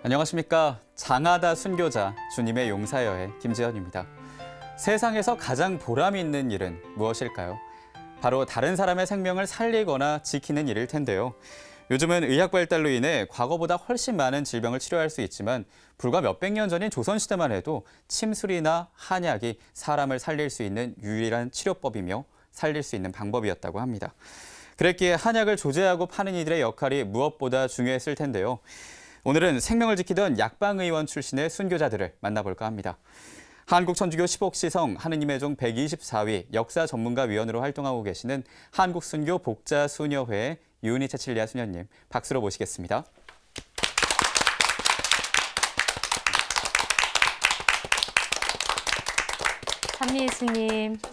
안녕하십니까. 장하다 순교자 주님의 용사여의 김지현입니다. 세상에서 가장 보람 있는 일은 무엇일까요? 바로 다른 사람의 생명을 살리거나 지키는 일일 텐데요. 요즘은 의학 발달로 인해 과거보다 훨씬 많은 질병을 치료할 수 있지만 불과 몇백 년 전인 조선시대만 해도 침술이나 한약이 사람을 살릴 수 있는 유일한 치료법이며 살릴 수 있는 방법이었다고 합니다. 그랬기에 한약을 조제하고 파는 이들의 역할이 무엇보다 중요했을 텐데요. 오늘은 생명을 지키던 약방의원 출신의 순교자들을 만나볼까 합니다. 한국천주교 십옥시성 하느님의 종 124위 역사 전문가 위원으로 활동하고 계시는 한국순교 복자수녀회의 유은희 채칠리아 수녀님, 박수로 모시겠습니다.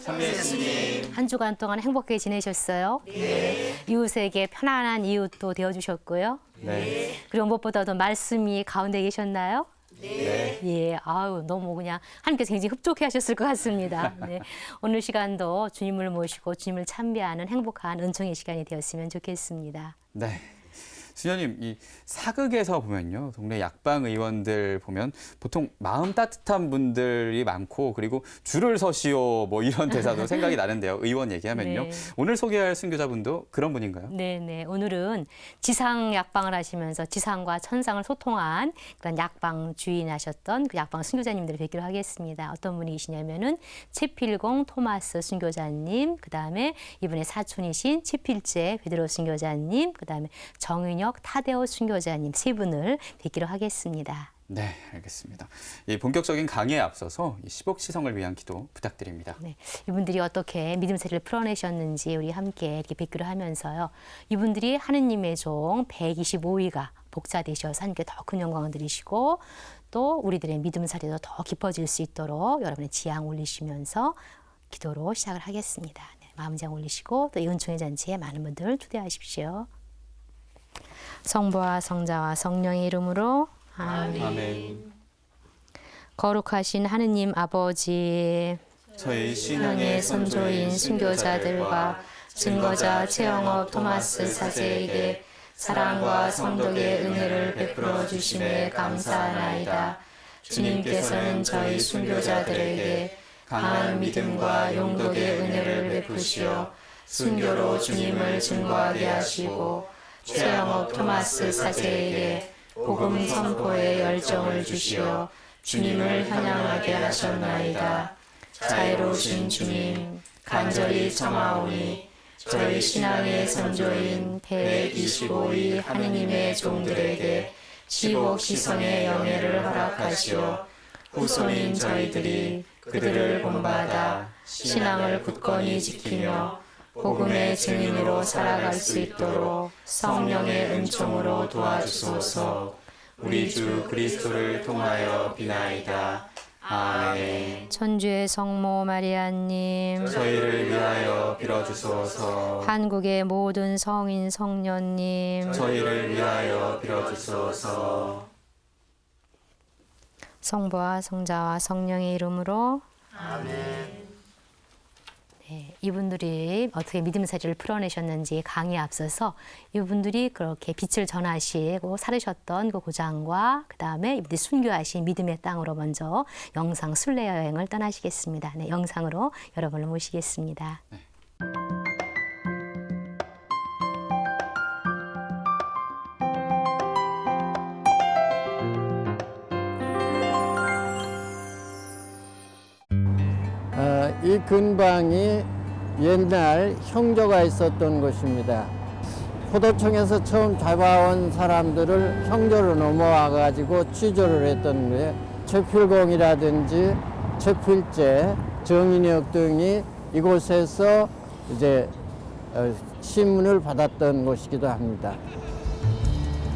삼리예수님. 한 주간 동안 행복하게 지내셨어요? 네. 이웃에게 편안한 이웃도 되어주셨고요. 네. 그리고 무엇보다도 말씀이 가운데 계셨나요? 네. 예, 아우 너무 그냥 하나님께서 굉장히 흡족해 하셨을 것 같습니다. 네. 오늘 시간도 주님을 모시고 주님을 참배하는 행복한 은총의 시간이 되었으면 좋겠습니다. 네. 수녀님, 이 사극에서 보면요, 동네 약방 의원들 보면 보통 마음 따뜻한 분들이 많고 그리고 줄을 서시오 뭐 이런 대사도 생각이 나는데요. 의원 얘기하면요. 네. 오늘 소개할 순교자분도 그런 분인가요? 네네. 오늘은 지상 약방을 하시면서 지상과 천상을 소통한 그런 약방 주인하셨던 그 약방 순교자님들을 뵙기로 하겠습니다. 어떤 분이시냐면은 채필공 토마스 순교자님, 그 다음에 이분의 사촌이신 채필제 베드로 순교자님, 그 다음에 정윤혁 타데오 순교자님 세 분을 뵙기로 하겠습니다. 네, 알겠습니다. 이 본격적인 강의에 앞서서 이 십옥시성을 위한 기도 부탁드립니다. 네, 이분들이 어떻게 믿음세를 풀어내셨는지 우리 함께 이렇게 뵙기로 하면서요. 이분들이 하느님의 종 125위가 복자되셔서 하나님께 더 큰 영광을 드리시고 또 우리들의 믿음살이도 더 깊어질 수 있도록 여러분의 지향 올리시면서 기도로 시작을 하겠습니다. 네, 마음지향 올리시고 또 이 은총의 잔치에 많은 분들 초대하십시오. 성부와 성자와 성령의 이름으로 아멘. 아멘. 거룩하신 하느님 아버지, 저희 신앙의 선조인 순교자들과 증거자 최영업 토마스 사제에게 사랑과 성덕의 은혜를 베풀어 주심에 감사하나이다. 주님께서는 저희 순교자들에게 강한 믿음과 용덕의 은혜를 베푸시어 순교로 주님을 증거하게 하시고 최영업 토마스 사제에게 복음 선포의 열정을 주시어 주님을 찬양하게 하셨나이다. 자애로우신 주님, 간절히 청하오니 저희 신앙의 선조인 125위 하느님의 종들에게 십옥시성의 영예를 허락하시어 후손인 저희들이 그들을 본받아 신앙을 굳건히 지키며 복음의 증인으로 살아갈 수 있도록 성령의 은총으로 도와주소서. 우리 주 그리스도를 통하여 비나이다. 아멘. 천주의 성모 마리아님, 저희를 위하여 빌어주소서. 한국의 모든 성인 성녀님, 저희를 위하여 빌어주소서. 성부와 성자와 성령의 이름으로 아멘. 네, 이분들이 어떻게 믿음살이를 풀어내셨는지 강의에 앞서서 이분들이 그렇게 빛을 전하시고 살으셨던 그 고장과 그 다음에 이분들이 순교하신 믿음의 땅으로 먼저 영상 순례 여행을 떠나시겠습니다. 네, 영상으로 여러분을 모시겠습니다. 네. 이 근방이 옛날 형조가 있었던 곳입니다. 포도청에서 처음 잡아온 사람들을 형조로 넘어와 가지고 취조를 했던 거예요. 채필공이라든지 채필제, 정인혁 등이 이곳에서 이제 신문을 받았던 곳이기도 합니다.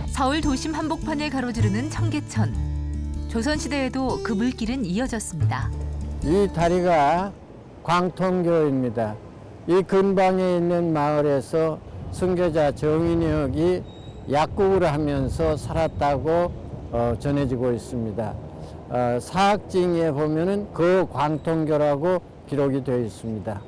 서울 도심 한복판을 가로지르는 청계천. 조선시대에도 그 물길은 이어졌습니다. 이 다리가 광통교입니다. 이 근방에 있는 마을에서 순교자 정인혁이 약국을 하면서 살았다고 전해지고 있습니다. 사학징에 보면은 그 광통교라고 기록이 되어 있습니다.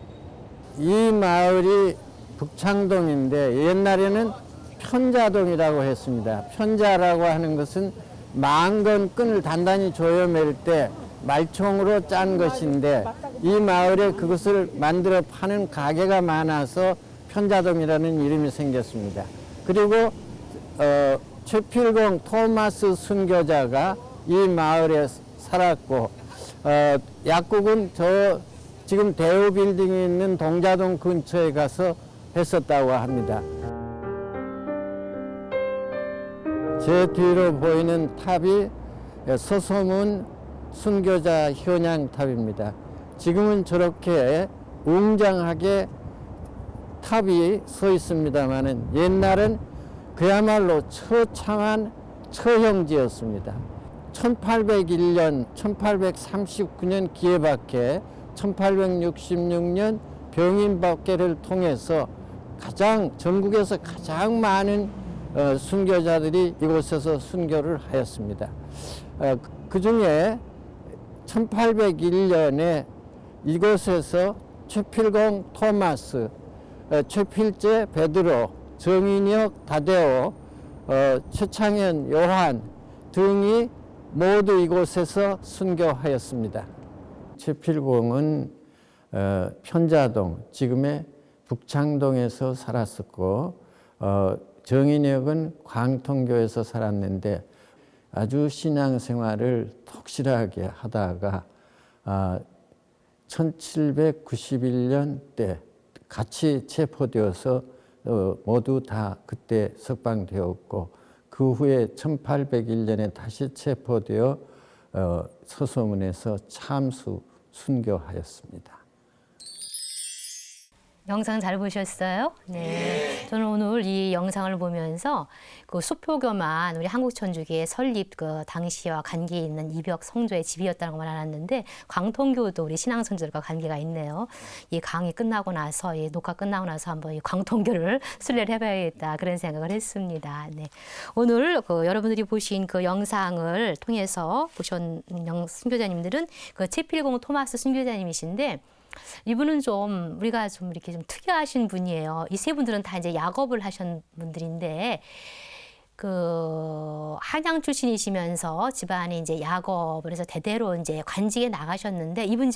이 마을이 북창동인데 옛날에는 편자동이라고 했습니다. 편자라고 하는 것은 망건 끈을 단단히 조여맬 때 말총으로 짠 것인데 이 마을에 그것을 만들어 파는 가게가 많아서 편자동이라는 이름이 생겼습니다. 그리고 최필공 토마스 순교자가 이 마을에 살았고 약국은 저 지금 대우 빌딩이 있는 동자동 근처에 가서 했었다고 합니다. 제 뒤로 보이는 탑이 서소문 순교자 현양탑입니다. 지금은 저렇게 웅장하게 탑이 서 있습니다만은 옛날은 그야말로 처참한 처형지였습니다. 1801년, 1839년 기해박해, 1866년 병인박해를 통해서 전국에서 가장 많은 순교자들이 이곳에서 순교를 하였습니다. 그 중에 1801년에 이곳에서 최필공 토마스, 최필제 베드로, 정인혁 다데오, 최창현 요한 등이 모두 이곳에서 순교하였습니다. 최필공은 편자동, 지금의 북창동에서 살았었고 정인혁은 광통교에서 살았는데 아주 신앙생활을 독실하게 하다가 1791년 때 같이 체포되어서 모두 다 그때 석방되었고 그 후에 1801년에 다시 체포되어 서소문에서 참수 순교하였습니다. 영상 잘 보셨어요? 네. 저는 오늘 이 영상을 보면서 그 수표교만 우리 한국천주교의 설립 그 당시와 관계 있는 이벽 성조의 집이었다는 것만 알았는데 광통교도 우리 신앙선조들과 관계가 있네요. 이 강의 끝나고 나서 이 녹화 끝나고 나서 한번 이 광통교를 순례를 해봐야겠다 그런 생각을 했습니다. 네. 오늘 그 여러분들이 보신 그 영상을 통해서 보신 순교자님들은 그 최필공 토마스 순교자님이신데. 이분은 좀 우리가 좀 이렇게 좀 특이하신 분이에요. 이 세 분들은 다 이제 약업을 하신 분들인데 그 한양 출신이시면서 집안이 이제 약업을 해서 대대로 이제 관직에 나가셨는데 이분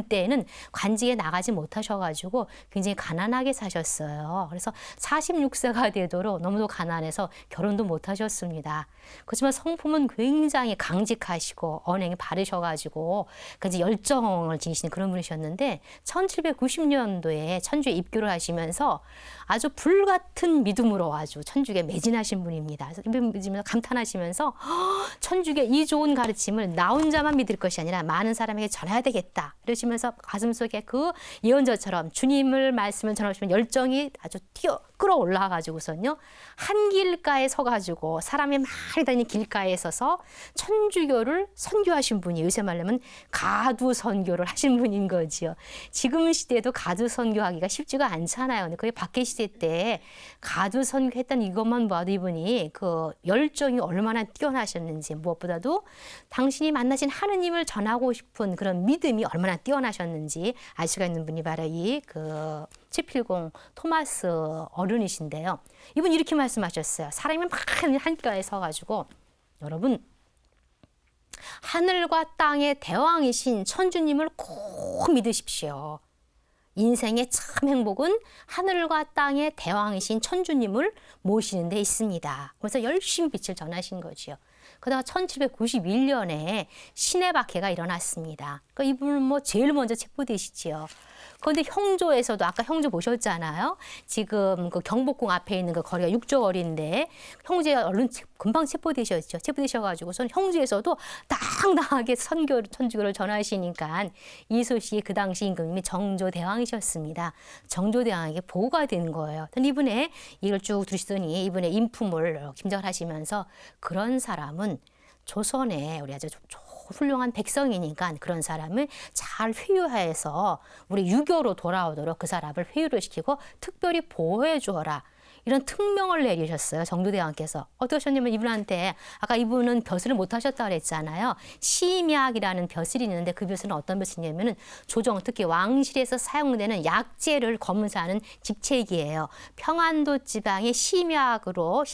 때에는 관직에 나가지 못하셔가지고 굉장히 가난하게 사셨어요. 그래서 46세가 되도록 너무도 가난해서 결혼도 못하셨습니다. 그렇지만 성품은 굉장히 강직하시고 언행이 바르셔가지고 이제 열정을 지니시는 그런 분이셨는데 1790년도에 천주에 입교를 하시면서 아주 불같은 믿음으로 아주 천주교에 매진하신 분입니다. 그래서 감탄하시면서 천주교의 이 좋은 가르침을 나 혼자만 믿을 것이 아니라 많은 사람에게 전해야 되겠다. 이러시면서 가슴속에 그 예언자처럼 주님을 말씀을 전하시면 열정이 아주 끌어올라 가지고선요 한 길가에 서가지고 사람이 많이 다니는 길가에 서서 천주교를 선교하신 분이 요새 말하면 가두 선교를 하신 분인 거지요. 지금 시대에도 가두 선교하기가 쉽지가 않잖아요. 근데 그게 박해 시대 때 가두 선교했던 이것만 봐도 이분이 그 열정이 얼마나 뛰어나셨는지 무엇보다도 당신이 만나신 하느님을 전하고 싶은 그런 믿음이 얼마나 뛰어나셨는지 알 수가 있는 분이 바로 이 그 최필공 토마스 어른이신데요. 이분 이렇게 말씀하셨어요. 사람이 막 한가에 서가지고 여러분 하늘과 땅의 대왕이신 천주님을 꼭 믿으십시오. 인생의 참 행복은 하늘과 땅의 대왕이신 천주님을 모시는 데 있습니다. 그래서 열심히 빛을 전하신 거지요. 그러다가 1791년에 신해 박해가 일어났습니다. 그러니까 이분은 뭐 제일 먼저 체포되시지요. 그런데 형조에서도 아까 형조 보셨잖아요. 지금 그 경복궁 앞에 있는 그 거리가 6조 거리인데 형제가 얼른 금방 체포되셨죠. 체포되셔가지고선 형조에서도 당당하게 천주교를 전하시니까 이 소식이 그 당시 임금님이 정조대왕이셨습니다. 정조대왕에게 보고가 된 거예요. 근데 이분의 이걸 쭉 들으시더니 이분의 인품을 김장을 하시면서 그런 사람은 조선에 우리 아주 훌륭한 백성이니까 그런 사람을 잘 회유해서 우리 유교로 돌아오도록 그 사람을 회유를 시키고 특별히 보호해 주어라. 이런 특명을 내리셨어요. 정조대왕께서. 어떻게 하셨냐면 이분한테 아까 이분은 벼슬을 못 하셨다고 그랬잖아요. 심약이라는 벼슬이 있는데 그 벼슬은 어떤 벼슬이냐면은 조정, 특히 왕실에서 사용되는 약재를 검사하는 직책이에요. 평안도 지방의 심약관으로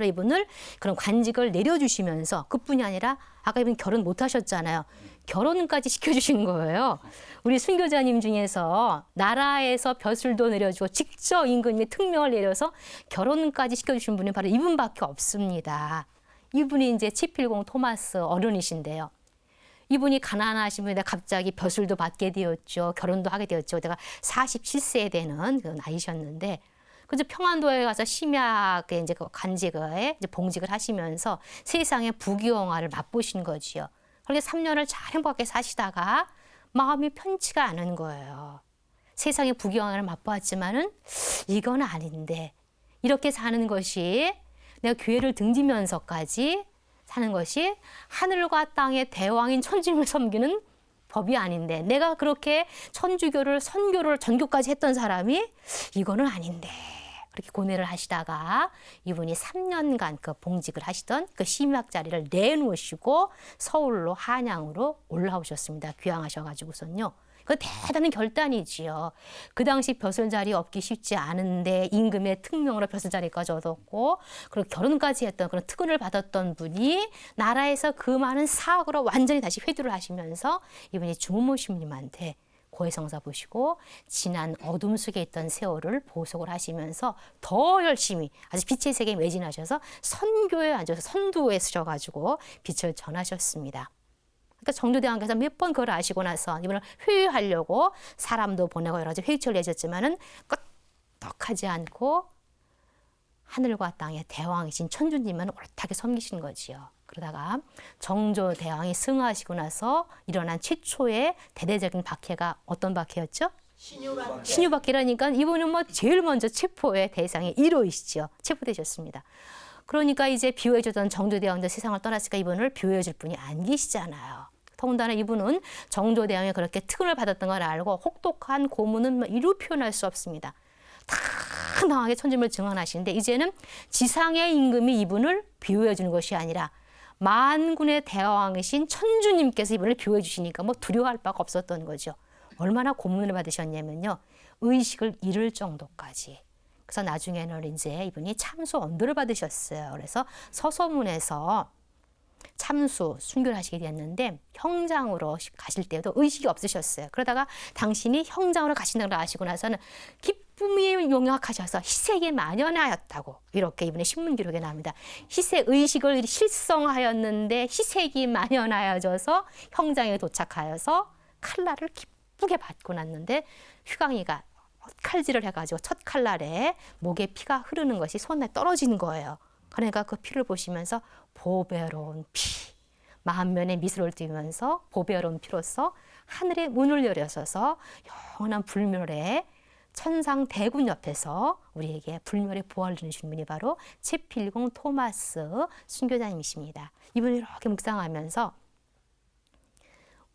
이분을 그런 관직을 내려주시면서 그뿐이 아니라 아까 이분 결혼 못 하셨잖아요. 결혼까지 시켜주신 거예요. 우리 순교자님 중에서 나라에서 벼슬도 내려주고 직접 임금님의 특명을 내려서 결혼까지 시켜주신 분이 바로 이분밖에 없습니다. 이분이 이제 치필공 토마스 어른이신데요. 이분이 가난하신 분인데 갑자기 벼슬도 받게 되었죠. 결혼도 하게 되었죠. 내가 47세 되는 그 나이셨는데 그래서 평안도에 가서 심야에 이제 그 간직에 이제 봉직을 하시면서 세상의 부귀영화를 맛보신 거지요. 그렇게 3년을 잘 행복하게 사시다가 마음이 편치가 않은 거예요. 세상의 부귀영화를 맛보았지만은 이건 아닌데 이렇게 사는 것이 내가 교회를 등지면서까지 사는 것이 하늘과 땅의 대왕인 천주님을 섬기는 법이 아닌데 내가 그렇게 천주교를 선교를 전교까지 했던 사람이 이거는 아닌데 그렇게 고뇌를 하시다가 이분이 3년간 그 봉직을 하시던 그 심약 자리를 내놓으시고 서울로 한양으로 올라오셨습니다. 귀향하셔가지고선요. 그 대단한 결단이지요. 그 당시 벼슬 자리 얻기 쉽지 않은데 임금의 특명으로 벼슬 자리까지 얻었고 그리고 결혼까지 했던 그런 특권을 받았던 분이 나라에서 그 많은 사학으로 완전히 다시 회두를 하시면서 이분이 주무모심님한테 고해성사 보시고 지난 어둠 속에 있던 세월을 보속을 하시면서 더 열심히 아주 빛의 세계에 매진하셔서 선교에 앉아서 선두에 서셔가지고 빛을 전하셨습니다. 그러니까 정조대왕께서 몇 번 그걸 아시고 나서 이분을 회유하려고 사람도 보내고 여러 가지 회유처를 내셨지만은 끄떡하지 않고 하늘과 땅의 대왕이신 천주님은 옳다게 섬기신 거지요. 그러다가 정조대왕이 승하시고 나서 일어난 최초의 대대적인 박해가 어떤 박해였죠? 신유박해라니까 이분은 뭐 제일 먼저 체포의 대상의 1호이시죠. 체포되셨습니다. 그러니까 이제 비호해주던 정조대왕도 세상을 떠났으니까 이분을 비호해줄 분이 안 계시잖아요. 더군다나 이분은 정조대왕이 그렇게 특권을 받았던 걸 알고 혹독한 고문은 이루 표현할 수 없습니다. 당당하게 천주님을 증언하시는데 이제는 지상의 임금이 이분을 비호해 주는 것이 아니라 만군의 대왕이신 천주님께서 이분을 비호해 주시니까 뭐 두려워할 바가 없었던 거죠. 얼마나 고문을 받으셨냐면요. 의식을 잃을 정도까지. 그래서 나중에는 이제 이분이 참수 언도를 받으셨어요. 그래서 서소문에서 참수 순교를 하시게 됐는데 형장으로 가실 때도 의식이 없으셨어요. 그러다가 당신이 형장으로 가신다는 걸 아시고 나서는 기쁨이 용역하셔서 희색에 만연하였다고 이렇게 이분의 신문 기록에 나옵니다. 희색 의식을 실성하였는데 희색이 만연하여져서 형장에 도착하여서 칼날을 기쁘게 받고 났는데 휴강이가 칼질을 해가지고 첫 칼날에 목에 피가 흐르는 것이 손에 떨어진 거예요. 그러니까 그 피를 보시면서 보배로운 피, 만면에 미소를 띄우면서 보배로운 피로서 하늘의 문을 열어서서 영원한 불멸의 천상 대군 옆에서 우리에게 불멸의 보화를 주신 분이 바로 치필공 토마스 순교자님이십니다. 이분이 이렇게 묵상하면서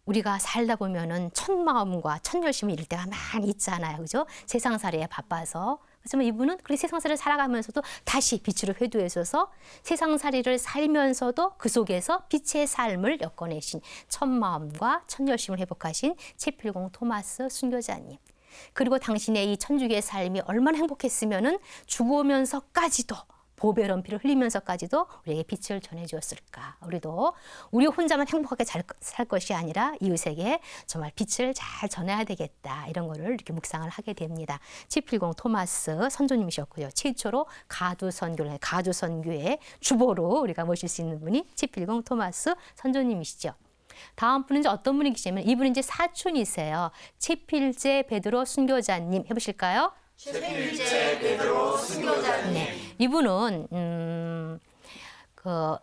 우리가 살다 보면은 첫 마음과 첫 열심을 잃을 때가 많이 있잖아요. 그죠? 세상살이에 바빠서. 하지만 이분은 그렇게 세상살이를 살아가면서도 다시 빛으로 회두해서서 세상살이를 살면서도 그 속에서 빛의 삶을 엮어내신 첫 마음과 첫 열심을 회복하신 치필공 토마스 순교자님. 그리고 당신의 이 천주교의 삶이 얼마나 행복했으면은 죽으면서까지도 보배로운 피를 흘리면서까지도 우리에게 빛을 전해주었을까. 우리도 우리 혼자만 행복하게 살 것이 아니라 이웃에게 정말 빛을 잘 전해야 되겠다. 이런 거를 이렇게 묵상을 하게 됩니다. 치필공 토마스 선조님이셨고요. 최초로 가두선교의 주보로 우리가 모실 수 있는 분이 치필공 토마스 선조님이시죠. 다음 분은 이제 어떤 분이시냐면 이분은 이제 사촌이세요. 치필제 베드로 순교자님 해보실까요? 치필제 베드로 순교자님. 네, 이분은 그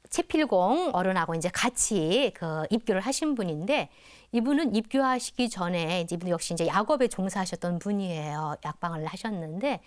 치필공 어른하고 이제 같이 그 입교를 하신 분인데 이분은 입교하시기 전에 이분 역시 이제 약업에 종사하셨던 분이에요. 약방을 하셨는데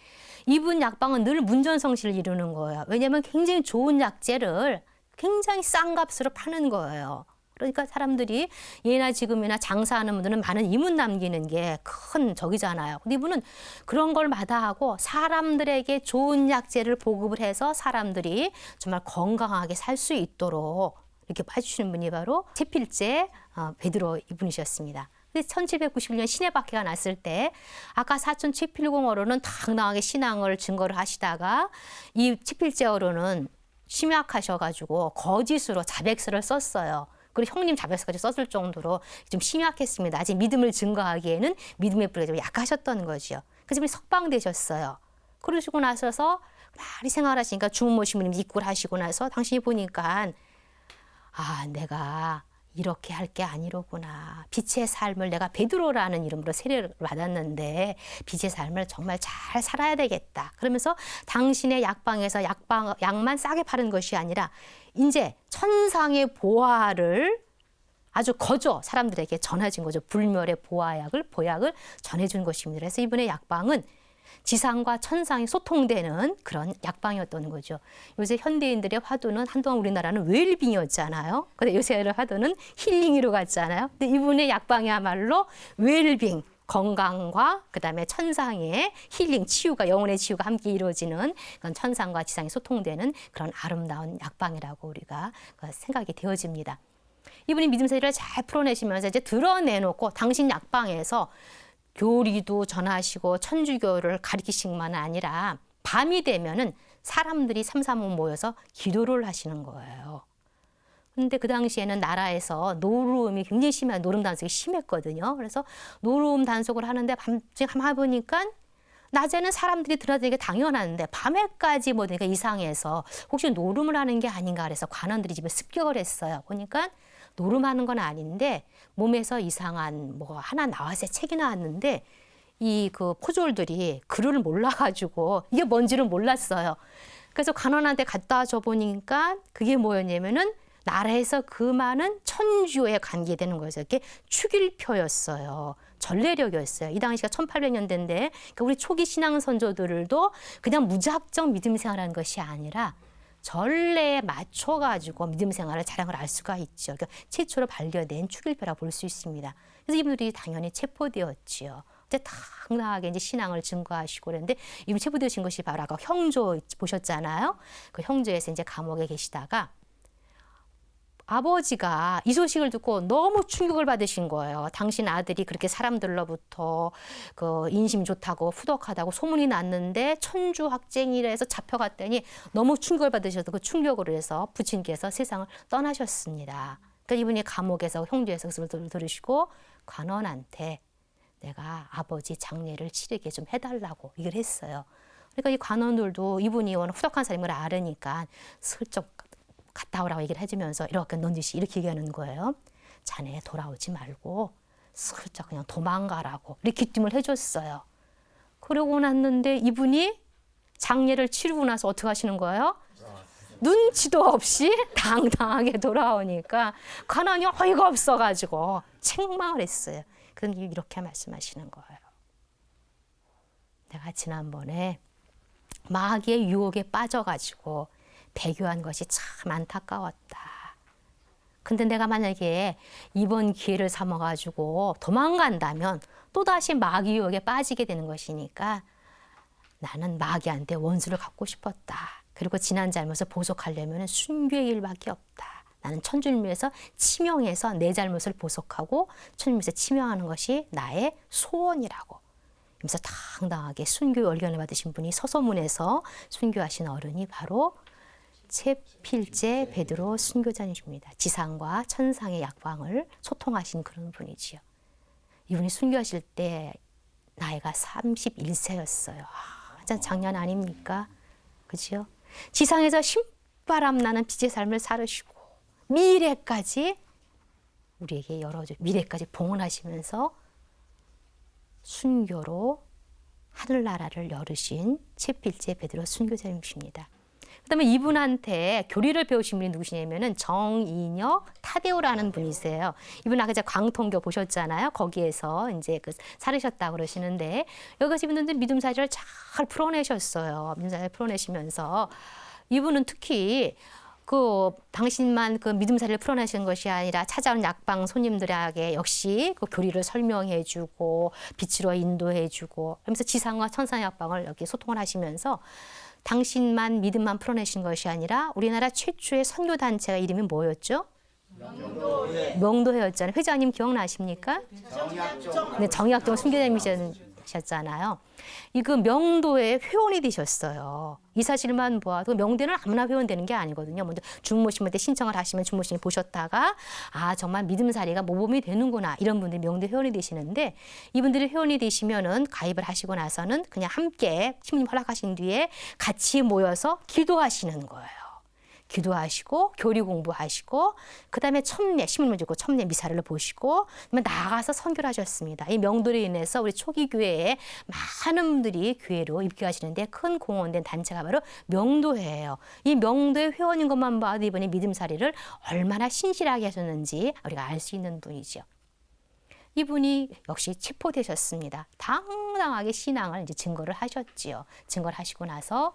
이분 약방은 늘 문전성시를 이루는 거예요. 왜냐하면 굉장히 좋은 약재를 굉장히 싼 값으로 파는 거예요. 그러니까 사람들이 예나 지금이나 장사하는 분들은 많은 이문 남기는 게 큰 적이잖아요. 근데 이분은 그런 걸 마다하고 사람들에게 좋은 약재를 보급을 해서 사람들이 정말 건강하게 살 수 있도록 이렇게 해주시는 분이 바로 채필제 베드로 이분이셨습니다. 근데 1791년 신해 박해가 났을 때 아까 사촌 채필공 어른은 당당하게 신앙을 증거를 하시다가 이 채필제 어른은 심약하셔가지고 거짓으로 자백서를 썼어요. 그리고 형님 자백서까지 썼을 정도로 좀 심약했습니다. 아직 믿음을 증거하기에는 믿음의 뿌리가 좀 약하셨던 거죠. 그래서 이분이 석방되셨어요. 그러시고 나서서 많이 생활하시니까 주무모 신부님 입구를 하시고 나서 당신이 보니까 내가 이렇게 할 게 아니로구나. 빛의 삶을 내가 베드로라는 이름으로 세례를 받았는데 빛의 삶을 정말 잘 살아야 되겠다. 그러면서 당신의 약방에서 약만 싸게 파는 것이 아니라 이제 천상의 보화를 아주 거저 사람들에게 전해준 거죠. 불멸의 보약을 전해준 것입니다. 그래서 이분의 약방은 지상과 천상이 소통되는 그런 약방이었던 거죠. 요새 현대인들의 화두는 한동안 우리나라는 웰빙이었잖아요. 근데 요새 화두는 힐링으로 갔잖아요. 근데 이분의 약방이야말로 웰빙, 건강과 그다음에 천상의 힐링, 치유가 영혼의 치유가 함께 이루어지는 그런 천상과 지상이 소통되는 그런 아름다운 약방이라고 우리가 생각이 되어집니다. 이분이 믿음 세례를 잘 풀어내시면서 이제 드러내놓고 당신 약방에서 교리도 전하시고 천주교를 가르치신만 아니라 밤이 되면은 사람들이 삼삼오오 모여서 기도를 하시는 거예요. 근데 그 당시에는 나라에서 노름이 굉장히 심한 노름 단속이 심했거든요. 그래서 노름 단속을 하는데 밤중에 가만히 보니까 낮에는 사람들이 들어다니는 게 당연한데 밤에까지 뭐 되니까 이상해서 혹시 노름을 하는 게 아닌가 그래서 관원들이 집에 습격을 했어요. 보니까 노름하는 건 아닌데 몸에서 이상한 뭐 하나 나왔어요. 책이 나왔는데 이 그 포졸들이 글을 몰라가지고 이게 뭔지를 몰랐어요. 그래서 관원한테 갖다 줘 보니까 그게 뭐였냐면은 나라에서 그 많은 천주교에 관계되는 거죠. 이렇게 축일표였어요. 전례력이었어요. 이 당시가 1800년대인데 그러니까 우리 초기 신앙 선조들도 그냥 무작정 믿음 생활하는 것이 아니라 전례에 맞춰가지고 믿음 생활을 자랑을 알 수가 있죠. 그러니까 최초로 발견된 축일표라 볼 수 있습니다. 그래서 이분들이 당연히 체포되었지요. 이제 당당하게 이제 신앙을 증거하시고 그랬는데 이분 체포되신 것이 바로 아까 형조 보셨잖아요. 그 형조에서 이제 감옥에 계시다가 아버지가 이 소식을 듣고 너무 충격을 받으신 거예요. 당신 아들이 그렇게 사람들로부터 그 인심 좋다고 후덕하다고 소문이 났는데 천주 학쟁이라 해서 잡혀갔더니 너무 충격을 받으셔서 그 충격으로 해서 부친께서 세상을 떠나셨습니다. 그러니까 이분이 감옥에서 형조에서 그것을 들으시고 관원한테 내가 아버지 장례를 치르게 좀 해달라고 얘기를 했어요. 그러니까 이 관원들도 이분이 워낙 후덕한 사람인 걸 알으니까 슬쩍 갔다 오라고 얘기를 해주면서 이렇게 넌지시 이렇게 얘기하는 거예요. 자네 돌아오지 말고 슬쩍 그냥 도망가라고 이렇게 기침을 해줬어요. 그러고 났는데 이분이 장례를 치르고 나서 어떻게 하시는 거예요? 눈치도 없이 당당하게 돌아오니까 관원이 어이가 없어가지고 책망을 했어요. 그럼 이렇게 말씀하시는 거예요. 내가 지난번에 마귀의 유혹에 빠져가지고 배교한 것이 참 안타까웠다. 근데 내가 만약에 이번 기회를 삼아가지고 도망간다면 또다시 마귀 유혹에 빠지게 되는 것이니까 나는 마귀한테 원수를 갚고 싶었다. 그리고 지난 잘못을 보속하려면 순교의 일밖에 없다. 나는 천주님을 위해서 치명해서 내 잘못을 보속하고 천주님을 위해서 치명하는 것이 나의 소원이라고. 그래서 당당하게 순교 얼견을 받으신 분이 서소문에서 순교하신 어른이 바로 채필제 베드로 순교자님이십니다. 지상과 천상의 약방을 소통하신 그런 분이지요. 이분이 순교하실 때 나이가 31세였어요. 참 장난 아닙니까? 그죠? 지상에서 신바람 나는 빛의 삶을 살으시고 미래까지 우리에게 열어줘 미래까지 봉헌하시면서 순교로 하늘나라를 열으신 채필제 베드로 순교자님이십니다. 그다음에 이분한테 교리를 배우신 분이 누구시냐면은 정인혁 타데오라는 분이세요. 이분 아까 제가 광통교 보셨잖아요. 거기에서 이제 그 살으셨다고 그러시는데 여기서 이분들 믿음사실을 잘 풀어내셨어요. 믿음사실 풀어내시면서 이분은 특히 당신만 그 믿음살이를 풀어내시는 것이 아니라 찾아오는 약방 손님들에게 역시 그 교리를 설명해주고 빛으로 인도해주고 그러면서 지상과 천상 약방을 이렇게 소통을 하시면서 당신만 믿음만 풀어내신 것이 아니라 우리나라 최초의 선교 단체가 이름이 뭐였죠? 명도회였잖아요. 회장님 기억나십니까? 네, 정약종 순교자님이셨잖아요. 그 명도회 회원이 되셨어요. 이 사실만 보아도 명도회는 아무나 회원되는 게 아니거든요. 먼저 주무신한테 신청을 하시면 주무신이 보셨다가 정말 믿음살이가 모범이 되는구나 이런 분들이 명도회 회원이 되시는데 이분들이 회원이 되시면은 가입을 하시고 나서는 그냥 함께 신부님 허락하신 뒤에 같이 모여서 기도하시는 거예요. 기도하시고 교리 공부하시고 그다음에 첨례 신문을 주고 첨례 미사를 보시고 그다음에 나가서 선교를 하셨습니다. 이 명도로 인해서 우리 초기 교회에 많은 분들이 교회로 입교하시는데 큰 공헌된 단체가 바로 명도회예요. 이 명도회 회원인 것만 봐도 이번에 믿음살이를 얼마나 신실하게 하셨는지 우리가 알 수 있는 분이죠. 이분이 역시 체포되셨습니다. 당당하게 신앙을 이제 증거를 하셨지요. 증거를 하시고 나서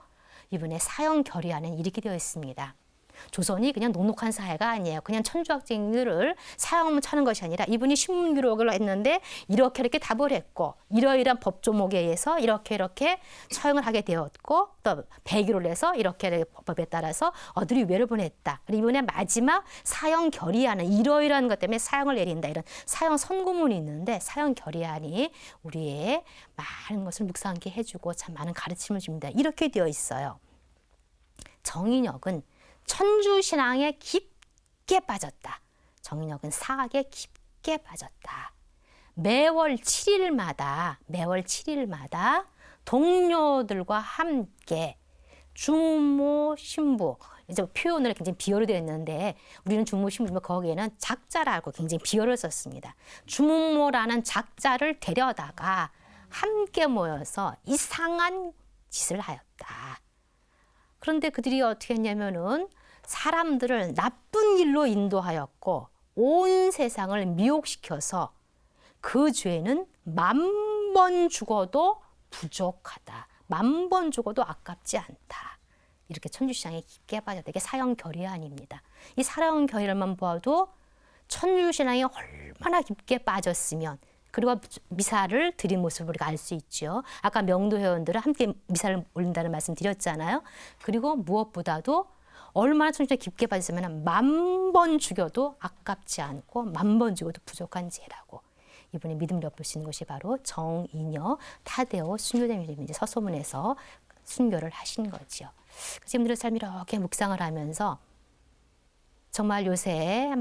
이분의 사형 결의안은 이렇게 되어 있습니다. 조선이 그냥 녹록한 사회가 아니에요. 그냥 천주학생들을 사형만 차는 것이 아니라 이분이 신문 기록을 했는데 이렇게 답을 했고 이러이러한 법 조목에 의해서 이렇게 처형을 하게 되었고 또 배기를 해서 이렇게 법에 따라서 어들이 유배를 보냈다. 그리고 이번에 마지막 사형 결의안은 이러이러한 것 때문에 사형을 내린다. 이런 사형 선고문이 있는데 사형 결의안이 우리의 많은 것을 묵상하게 해주고 참 많은 가르침을 줍니다. 이렇게 되어 있어요. 정인역은 천주신앙에 깊게 빠졌다. 정인역은 사학에 깊게 빠졌다. 매월 7일마다 동료들과 함께 주모 신부 이제 표현을 굉장히 비어로 되어 있는데 우리는 주모 신부면 거기에는 작자라고 굉장히 비어를 썼습니다. 주모라는 작자를 데려다가 함께 모여서 이상한 짓을 하였다. 그런데 그들이 어떻게 했냐면은 사람들을 나쁜 일로 인도하였고 온 세상을 미혹시켜서 그 죄는 10,000번 죽어도 부족하다. 10,000번 죽어도 아깝지 않다. 이렇게 천주신앙에 깊게 빠졌다. 이게 사형 결의안입니다. 이 사형 결의안만 보아도 천주신앙에 얼마나 깊게 빠졌으면 그리고 미사를 드린 모습을 우리가 알 수 있죠. 아까 명도 회원들은 함께 미사를 올린다는 말씀 드렸잖아요. 그리고 무엇보다도 얼마나 천주신앙에 깊게 빠졌으면 10,000번 죽여도 아깝지 않고 10,000번 죽여도 부족한 죄라고. 이분의 믿음을 엿보시는 것이 바로 정인여 타데오 순교자님이 이제 서소문에서 순교를 하신 거죠. 그래서 이분들의 삶이 이렇게 묵상을 하면서 정말 요새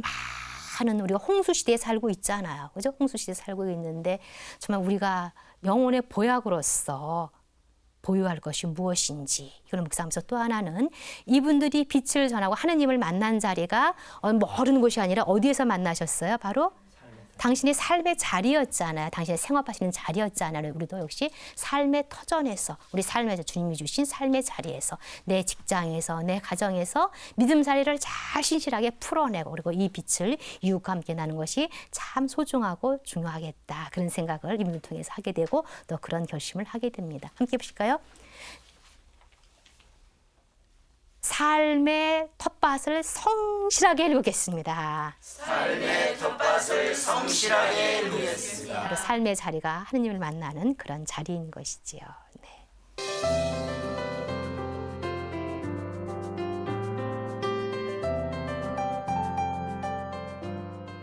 많은 우리가 홍수 시대에 살고 있잖아요. 그죠? 홍수 시대에 살고 있는데 정말 우리가 영혼의 보약으로서 보유할 것이 무엇인지 이걸 묵상하면서 또 하나는 이분들이 빛을 전하고 하느님을 만난 자리가 모르는 곳이 아니라 어디에서 만나셨어요? 바로 당신의 삶의 자리였잖아요. 당신의 생업하시는 자리였잖아요. 우리도 역시 삶의 터전에서 우리 삶에서 주님이 주신 삶의 자리에서 내 직장에서 내 가정에서 믿음살이를 잘 신실하게 풀어내고 그리고 이 빛을 이웃과 함께 나는 것이 참 소중하고 중요하겠다. 그런 생각을 이분을 통해서 하게 되고 또 그런 결심을 하게 됩니다. 함께 보실까요? 삶의 텃밭을 성실하게 이루겠습니다. 삶의 텃밭을 성실하게 이루겠습니다. 바로 삶의 자리가 하느님을 만나는 그런 자리인 것이지요. 네.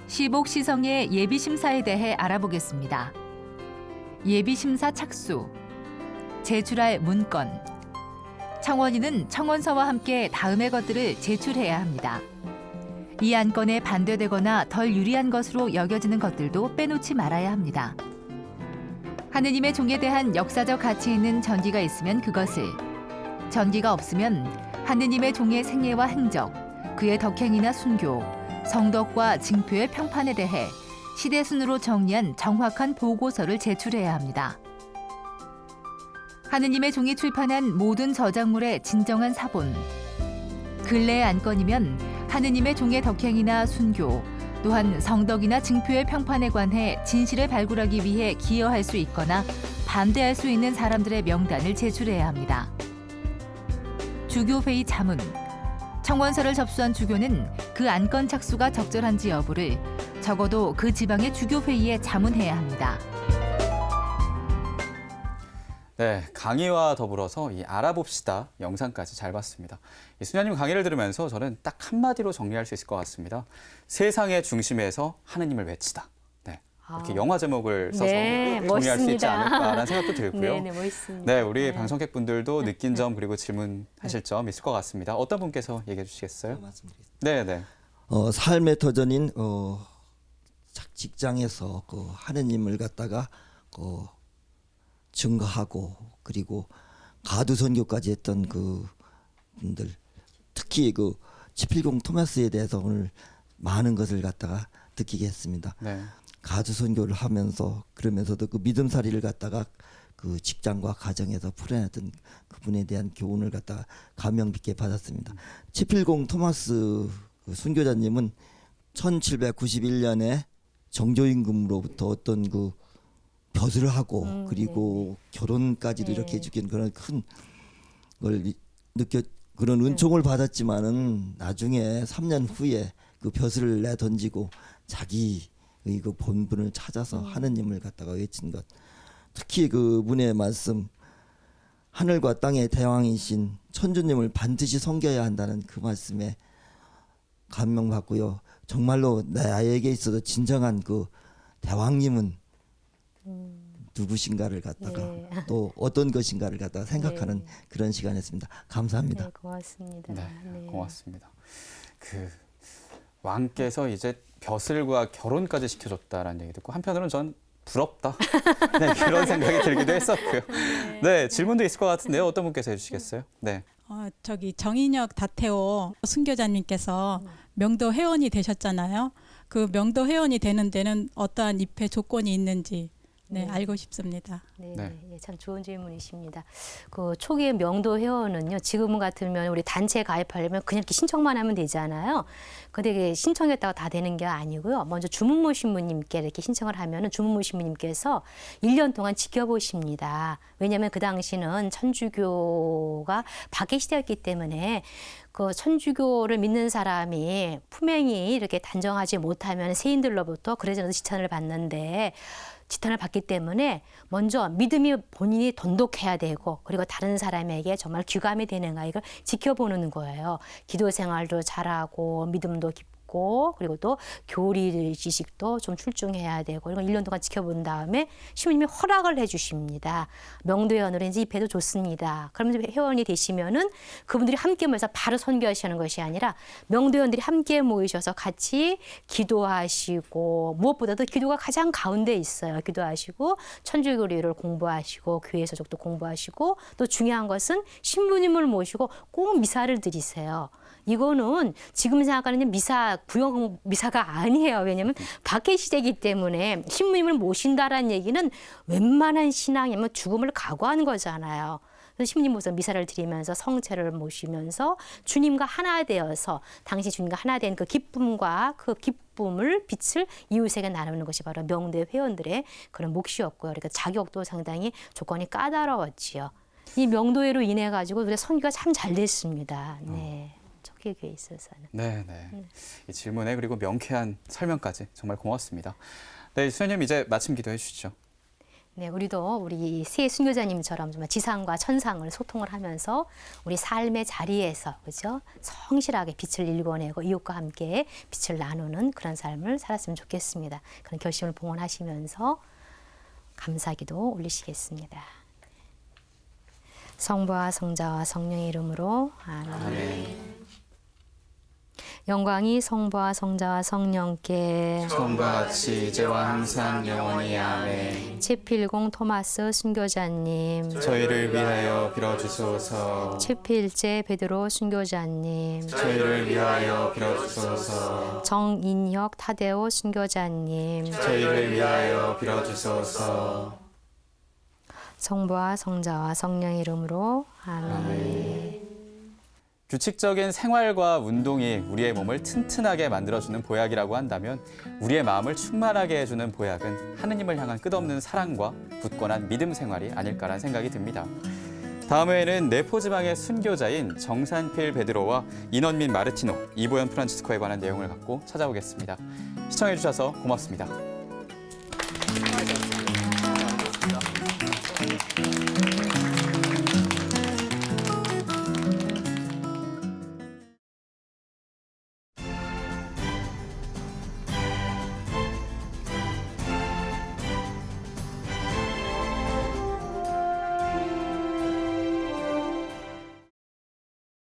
시복시성의 예비심사에 대해 알아보겠습니다. 예비심사 착수, 제출할 문건. 청원인은 청원서와 함께 다음의 것들을 제출해야 합니다. 이 안건에 반대되거나 덜 유리한 것으로 여겨지는 것들도 빼놓지 말아야 합니다. 하느님의 종에 대한 역사적 가치 있는 전기가 있으면 그것을, 전기가 없으면 하느님의 종의 생애와 행적, 그의 덕행이나 순교, 성덕과 징표의 평판에 대해 시대순으로 정리한 정확한 보고서를 제출해야 합니다. 하느님의 종이 출판한 모든 저작물의 진정한 사본, 근래의 안건이면 하느님의 종의 덕행이나 순교, 또한 성덕이나 징표의 평판에 관해 진실을 발굴하기 위해 기여할 수 있거나 반대할 수 있는 사람들의 명단을 제출해야 합니다. 주교회의 자문, 청원서를 접수한 주교는 그 안건 착수가 적절한지 여부를 적어도 그 지방의 주교회의에 자문해야 합니다. 네, 강의와 더불어서 이 알아봅시다 영상까지 잘 봤습니다. 이 수녀님 강의를 들으면서 저는 딱 한마디로 정리할 수 있을 것 같습니다. 세상의 중심에서 하느님을 외치다. 네, 이렇게 영화 제목을 써서 네, 정리할 수 있지 멋있습니다. 않을까라는 생각도 들고요. 네, 멋있습니다. 네, 우리 방청객분들도 느낀 점 그리고 질문하실 점 있을 것 같습니다. 어떤 분께서 얘기해 주시겠어요? 말씀드리겠습니다. 네, 네. 삶의 터전인 직장에서 그 하느님을 갖다가 증거하고 그리고 가두 선교까지 했던 그 분들, 특히 그 치필공 토마스에 대해서 오늘 많은 것을 갖다가 느끼게 했습니다. 네. 가두 선교를 하면서 그러면서도 그 믿음살이를 갖다가 그 직장과 가정에서 풀어냈던 그분에 대한 교훈을 갖다가 감명 깊게 받았습니다. 치필공 토마스 그 순교자님은 1791년에 정조임금으로부터 어떤 그 벼슬을 하고 그리고 결혼까지도 네. 이렇게 해주긴 그런 큰 걸 느껴 그런 은총을 받았지만은 나중에 3년 후에 그 벼슬을 내 던지고 자기 그 본분을 찾아서 하느님을 갖다가 외친 것, 특히 그분의 말씀 하늘과 땅의 대왕이신 천주님을 반드시 섬겨야 한다는 그 말씀에 감명받고요. 정말로 나에게 있어서 진정한 그 대왕님은 누구신가를 갖다가 네. 또 어떤 것인가를 갖다가 생각하는 네. 그런 시간이었습니다. 감사합니다. 네, 고맙습니다. 네, 네. 고맙습니다. 그 왕께서 이제 벼슬과 결혼까지 시켜줬다라는 얘기 듣고 한편으로는 전 부럽다. 네, 그런 생각이 들기도 했었고요. 네, 질문도 있을 것 같은데요. 어떤 분께서 해주시겠어요? 네. 저기 정인혁 다태오 순교자님께서 명도 회원이 되셨잖아요. 그 명도 회원이 되는 데는 어떠한 입회 조건이 있는지 네. 알고 싶습니다. 네, 네. 예, 참 좋은 질문이십니다. 그 초기의 명도 회원은요, 지금 같으면 우리 단체에 가입하려면 그냥 이렇게 신청만 하면 되잖아요. 근데 이게 신청했다가 다 되는 게 아니고요. 먼저 주문모 신부님께 이렇게 신청을 하면은 주문모 신부님께서 1년 동안 지켜보십니다. 왜냐하면 그 당시는 천주교가 박해 시대였기 때문에 그 천주교를 믿는 사람이 품행이 이렇게 단정하지 못하면 세인들로부터 그래서 지탄을 받는데 지탄을 받기 때문에 먼저 믿음이 본인이 돈독해야 되고 그리고 다른 사람에게 정말 귀감이 되는가 이걸 지켜보는 거예요. 기도 생활도 잘하고 믿음도 깊고 그리고 또 교리 지식도 좀 출중해야 되고 이런 걸 1년 동안 지켜본 다음에 신부님이 허락을 해주십니다. 명도회원으로 이제 입회도 좋습니다. 그러면 회원이 되시면은 그분들이 함께 모여서 바로 선교하시는 것이 아니라 명도회원들이 함께 모이셔서 같이 기도하시고 무엇보다도 기도가 가장 가운데 있어요. 기도하시고 천주교리를 공부하시고 교회 서적도 공부하시고 또 중요한 것은 신부님을 모시고 꼭 미사를 드리세요. 이거는 지금 생각하는 미사, 구역 미사가 아니에요. 왜냐하면 박해 시대이기 때문에 신부님을 모신다라는 얘기는 웬만한 신앙이면 죽음을 각오하는 거잖아요. 그래서 신부님 모셔서 미사를 드리면서 성체를 모시면서 주님과 하나 되어서 당시 주님과 하나 된 그 기쁨과 그 기쁨을 빛을 이웃에게 나누는 것이 바로 명도회 회원들의 그런 몫이었고요. 그러니까 자격도 상당히 조건이 까다로웠지요. 이 명도회로 인해 가지고 우리 선교가 참 잘 됐습니다. 네. 교회에 있어서는. 네, 네. 이 질문에 그리고 명쾌한 설명까지 정말 고맙습니다. 네, 수녀님 이제 마침 기도해 주시죠. 네, 우리도 우리 세 순교자님처럼 정말 지상과 천상을 소통을 하면서 우리 삶의 자리에서 그죠? 성실하게 빛을 일궈내고 이웃과 함께 빛을 나누는 그런 삶을 살았으면 좋겠습니다. 그런 결심을 봉헌하시면서 감사기도 올리시겠습니다. 성부와 성자와 성령의 이름으로 아멘. 영광이 성부와 성자와 성령께 처음과 같이 이제와 항상 영원히 아멘. 채필공 토마스 순교자님, 저희를 위하여 빌어주소서. 채필제 베드로 순교자님, 저희를 위하여 빌어주소서. 정인혁 타데오 순교자님, 저희를 위하여 빌어주소서. 성부와 성자와 성령의 이름으로 아멘. 규칙적인 생활과 운동이 우리의 몸을 튼튼하게 만들어주는 보약이라고 한다면 우리의 마음을 충만하게 해주는 보약은 하느님을 향한 끝없는 사랑과 굳건한 믿음 생활이 아닐까라는 생각이 듭니다. 다음 회에는 내포지방의 순교자인 정산필 베드로와 인원민 마르티노, 이보연 프란치스코에 관한 내용을 갖고 찾아오겠습니다. 시청해주셔서 고맙습니다.